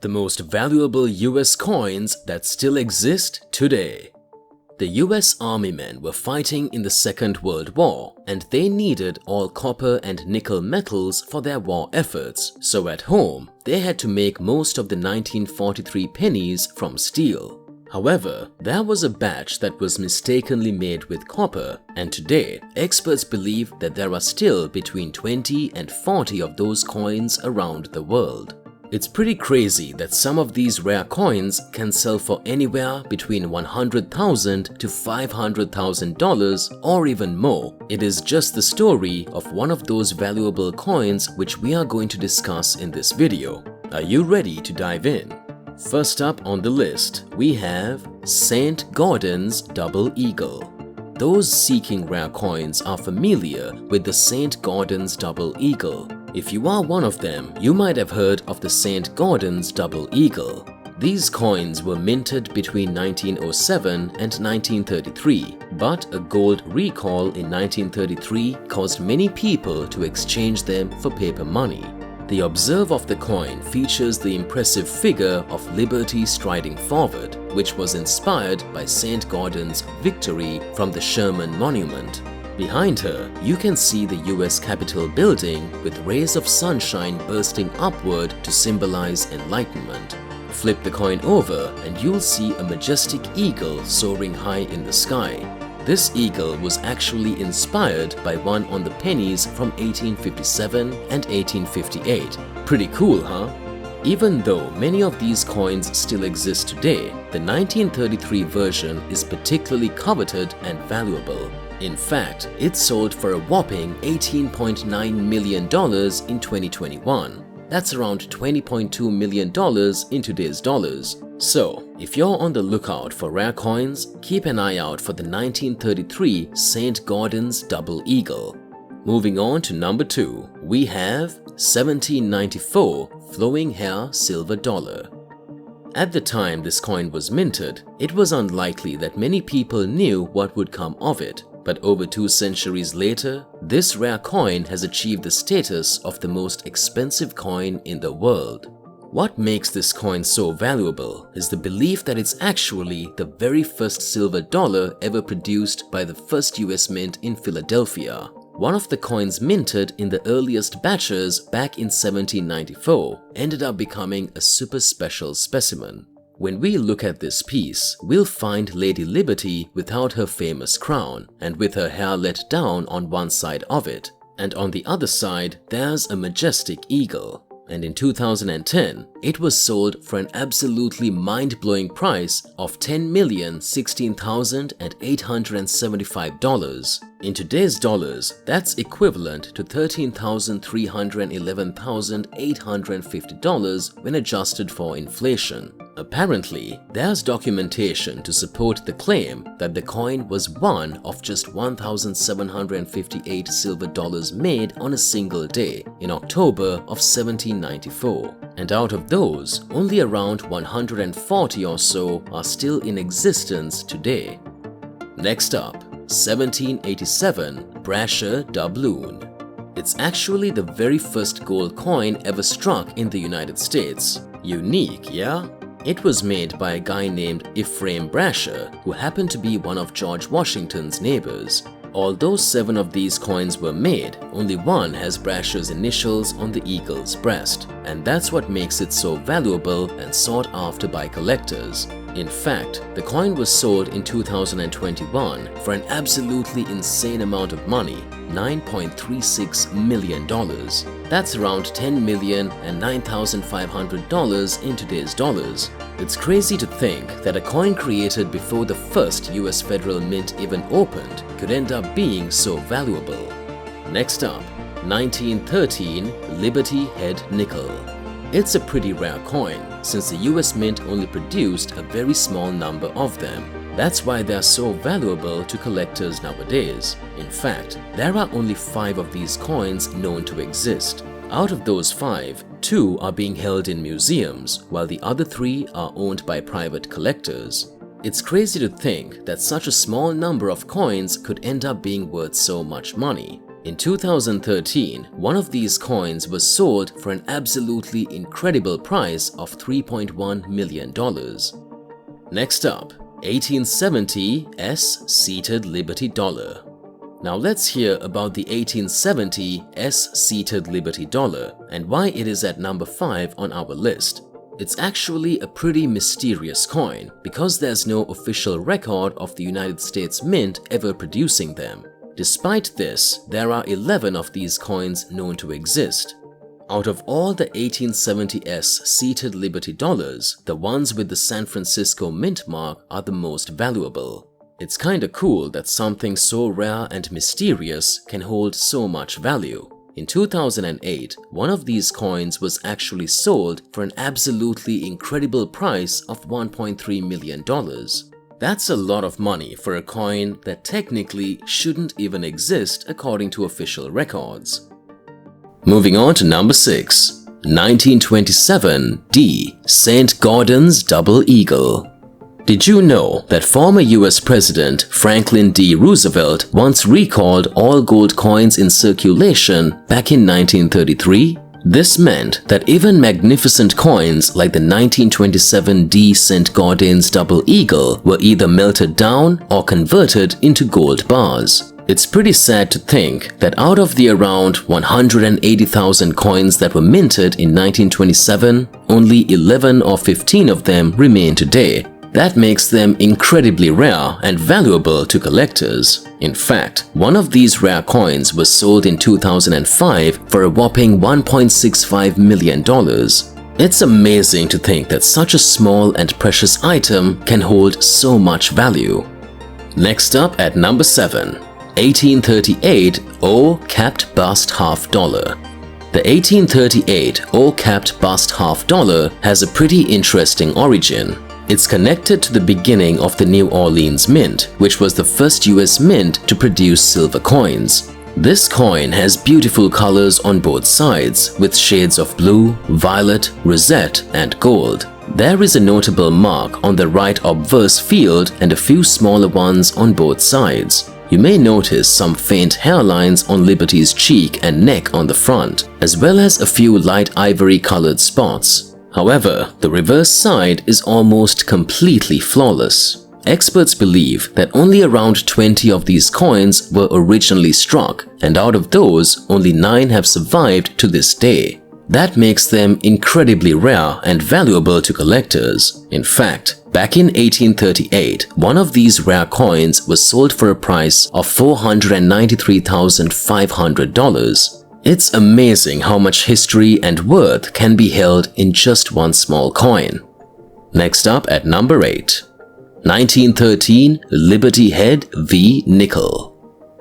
The most valuable US coins that still exist today. The US Army men were fighting in the Second World War and they needed all copper and nickel metals for their war efforts, so at home they had to make most of the 1943 pennies from steel. However, there was a batch that was mistakenly made with copper, and today experts believe that there are still between 20 and 40 of those coins around the world. It's pretty crazy that some of these rare coins can sell for anywhere between $100,000 to $500,000 or even more. It is just the story of one of those valuable coins which we are going to discuss in this video. Are you ready to dive in? First up on the list, we have Saint-Gaudens Double Eagle. Those seeking rare coins are familiar with the Saint-Gaudens Double Eagle. If you are one of them, you might have heard of the Saint-Gaudens Double Eagle. These coins were minted between 1907 and 1933, but a gold recall in 1933 caused many people to exchange them for paper money. The obverse of the coin features the impressive figure of Liberty striding forward, which was inspired by Saint-Gaudens' victory from the Sherman Monument. Behind her, you can see the US Capitol building with rays of sunshine bursting upward to symbolize enlightenment. Flip the coin over and you'll see a majestic eagle soaring high in the sky. This eagle was actually inspired by one on the pennies from 1857 and 1858. Pretty cool, huh? Even though many of these coins still exist today, the 1933 version is particularly coveted and valuable. In fact, it sold for a whopping $18.9 million in 2021. That's around $20.2 million in today's dollars. So, if you're on the lookout for rare coins, keep an eye out for the 1933 Saint-Gaudens Double Eagle. Moving on to number 2, we have 1794 Flowing Hair Silver Dollar. At the time this coin was minted, it was unlikely that many people knew what would come of it. But over 2 centuries later, this rare coin has achieved the status of the most expensive coin in the world. What makes this coin so valuable is the belief that it's actually the very first silver dollar ever produced by the first US mint in Philadelphia. One of the coins minted in the earliest batches back in 1794 ended up becoming a super special specimen. When we look at this piece, we'll find Lady Liberty without her famous crown and with her hair let down on one side of it. And on the other side, there's a majestic eagle. And in 2010, it was sold for an absolutely mind-blowing price of $10,016,875. In today's dollars, that's equivalent to $13,311,850 when adjusted for inflation. Apparently, there's documentation to support the claim that the coin was one of just 1,758 silver dollars made on a single day in October of 1794. And out of those, only around 140 or so are still in existence today. Next up, 1787 Brasher doubloon. It's actually the very first gold coin ever struck in the United States. Unique, yeah? It was made by a guy named Ephraim Brasher, who happened to be one of George Washington's neighbors. Although 7 of these coins were made, only one has Brasher's initials on the eagle's breast, and that's what makes it so valuable and sought after by collectors. In fact, the coin was sold in 2021 for an absolutely insane amount of money, $9.36 million. That's around $10,009,500 in today's dollars. It's crazy to think that a coin created before the first US federal mint even opened could end up being so valuable. Next up, 1913 Liberty Head Nickel. It's a pretty rare coin since the US Mint only produced a very small number of them. That's why they are so valuable to collectors nowadays. In fact, there are only 5 of these coins known to exist. Out of those 5, 2 are being held in museums, while the other 3 are owned by private collectors. It's crazy to think that such a small number of coins could end up being worth so much money. In 2013, one of these coins was sold for an absolutely incredible price of $3.1 million. Next up, 1870 S-Seated Liberty Dollar. Now let's hear about the 1870 S-Seated Liberty Dollar and why it is at number 5 on our list. It's actually a pretty mysterious coin because there's no official record of the United States Mint ever producing them. Despite this, there are 11 of these coins known to exist. Out of all the 1870s seated Liberty dollars, the ones with the San Francisco Mint mark are the most valuable. It's kinda cool that something so rare and mysterious can hold so much value. In 2008, one of these coins was actually sold for an absolutely incredible price of $1.3 million. That's a lot of money for a coin that technically shouldn't even exist according to official records. Moving on to number 6. 1927 D. Saint-Gaudens Double Eagle. Did you know that former US President Franklin D. Roosevelt once recalled all gold coins in circulation back in 1933? This meant that even magnificent coins like the 1927 D. Saint-Gaudens Double Eagle were either melted down or converted into gold bars. It's pretty sad to think that out of the around 180,000 coins that were minted in 1927, only 11 or 15 of them remain today. That makes them incredibly rare and valuable to collectors. In fact, one of these rare coins was sold in 2005 for a whopping $1.65 million. It's amazing to think that such a small and precious item can hold so much value. Next up at number 7. 1838 O-Capped Bust Half Dollar. The 1838 O-Capped Bust Half Dollar has a pretty interesting origin. It's connected to the beginning of the New Orleans Mint, which was the first US mint to produce silver coins. This coin has beautiful colors on both sides, with shades of blue, violet, rosette, and gold. There is a notable mark on the right obverse field and a few smaller ones on both sides. You may notice some faint hairlines on Liberty's cheek and neck on the front, as well as a few light ivory-colored spots. However, the reverse side is almost completely flawless. Experts believe that only around 20 of these coins were originally struck, and out of those, only 9 have survived to this day. That makes them incredibly rare and valuable to collectors. In fact, back in 1838, one of these rare coins was sold for a price of $493,500. It's amazing how much history and worth can be held in just one small coin. Next up at number 8. 1913 Liberty Head v. Nickel.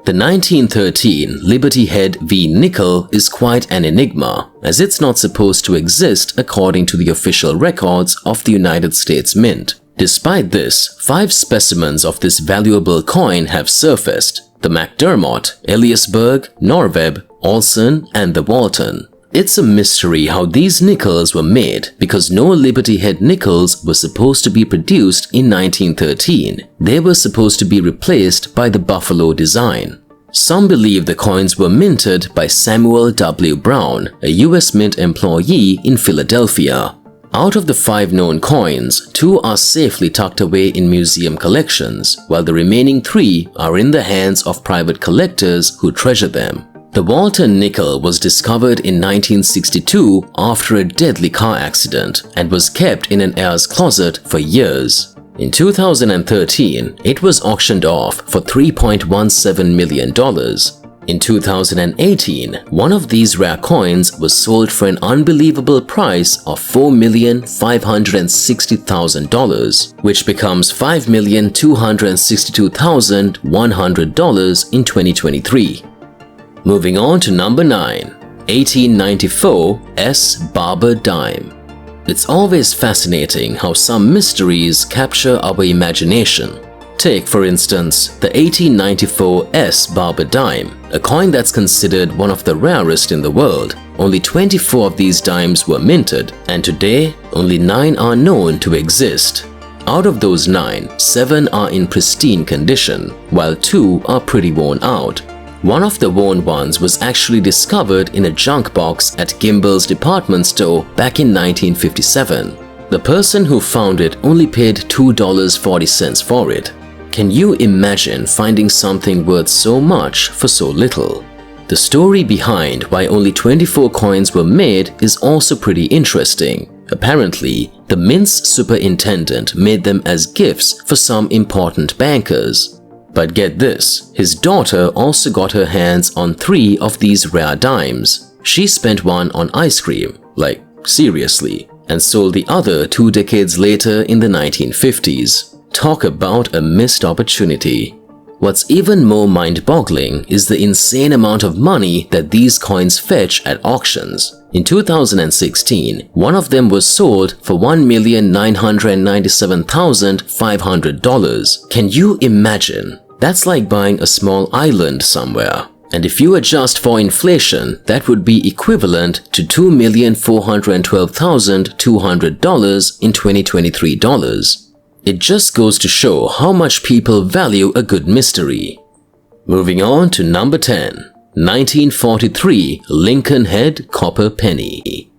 The 1913 Liberty Head v. Nickel is quite an enigma, as it's not supposed to exist according to the official records of the United States Mint. Despite this, 5 specimens of this valuable coin have surfaced: the McDermott, Eliasberg, Norweb, Olsen, and the Walton. It's a mystery how these nickels were made because no Liberty Head nickels were supposed to be produced in 1913. They were supposed to be replaced by the Buffalo design. Some believe the coins were minted by Samuel W. Brown, a US Mint employee in Philadelphia. Out of the 5 known coins, 2 are safely tucked away in museum collections, while the remaining 3 are in the hands of private collectors who treasure them. The Walton nickel was discovered in 1962 after a deadly car accident and was kept in an heir's closet for years. In 2013, it was auctioned off for $3.17 million. In 2018, one of these rare coins was sold for an unbelievable price of $4,560,000, which becomes $5,262,100 in 2023. Moving on to number 9. 1894 S. Barber Dime. It's always fascinating how some mysteries capture our imagination. Take, for instance, the 1894 S. Barber Dime, a coin that's considered one of the rarest in the world. Only 24 of these dimes were minted, and today, only 9 are known to exist. Out of those 9, 7 are in pristine condition, while 2 are pretty worn out. One of the worn ones was actually discovered in a junk box at Gimbel's department store back in 1957. The person who found it only paid $2.40 for it. Can you imagine finding something worth so much for so little? The story behind why only 24 coins were made is also pretty interesting. Apparently, the Mint's superintendent made them as gifts for some important bankers. But get this, his daughter also got her hands on 3 of these rare dimes. She spent one on ice cream, like seriously, and sold the other 2 decades later in the 1950s. Talk about a missed opportunity. What's even more mind-boggling is the insane amount of money that these coins fetch at auctions. In 2016, one of them was sold for $1,997,500. Can you imagine? That's like buying a small island somewhere. And if you adjust for inflation, that would be equivalent to $2,412,200 in 2023 dollars. It just goes to show how much people value a good mystery. Moving on to number 10. 1943 Lincoln Head Copper Penny.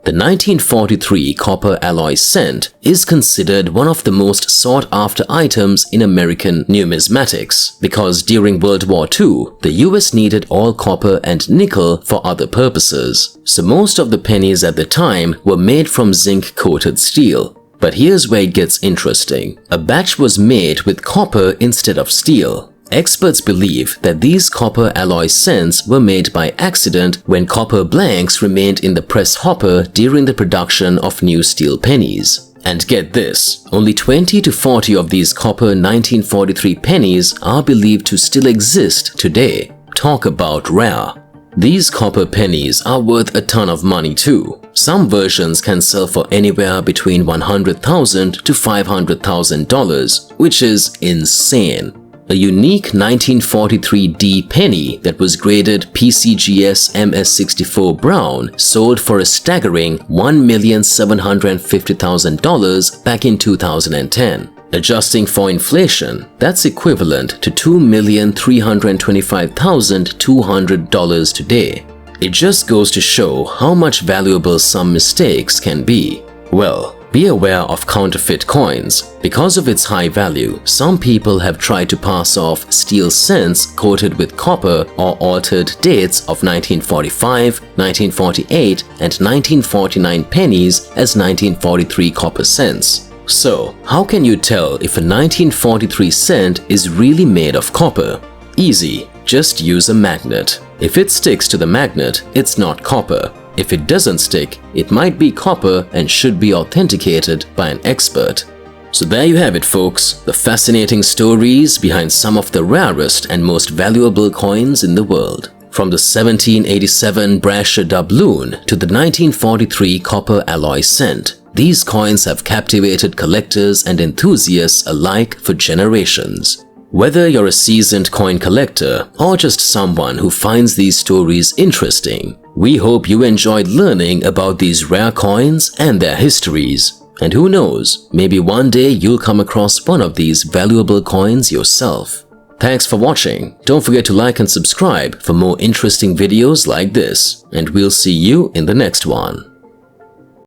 The 1943 copper alloy cent is considered one of the most sought-after items in American numismatics because during World War II, the US needed all copper and nickel for other purposes. So most of the pennies at the time were made from zinc-coated steel. But here's where it gets interesting. A batch was made with copper instead of steel. Experts believe that these copper alloy cents were made by accident when copper blanks remained in the press hopper during the production of new steel pennies. And get this, only 20 to 40 of these copper 1943 pennies are believed to still exist today. Talk about rare. These copper pennies are worth a ton of money too. Some versions can sell for anywhere between $100,000 to $500,000, which is insane. A unique 1943D penny that was graded PCGS MS64 brown sold for a staggering $1,750,000 back in 2010. Adjusting for inflation, that's equivalent to $2,325,200 today. It just goes to show how much valuable some mistakes can be. Well, be aware of counterfeit coins. Because of its high value, some people have tried to pass off steel cents coated with copper or altered dates of 1945, 1948, and 1949 pennies as 1943 copper cents. So, how can you tell if a 1943 cent is really made of copper? Easy, just use a magnet. If it sticks to the magnet, it's not copper. If it doesn't stick, it might be copper and should be authenticated by an expert. So there you have it, folks, the fascinating stories behind some of the rarest and most valuable coins in the world. From the 1787 Brasher doubloon to the 1943 copper alloy cent. These coins have captivated collectors and enthusiasts alike for generations. Whether you're a seasoned coin collector or just someone who finds these stories interesting, we hope you enjoyed learning about these rare coins and their histories. And who knows, maybe one day you'll come across one of these valuable coins yourself. Thanks for watching. Don't forget to like and subscribe for more interesting videos like this, and we'll see you in the next one.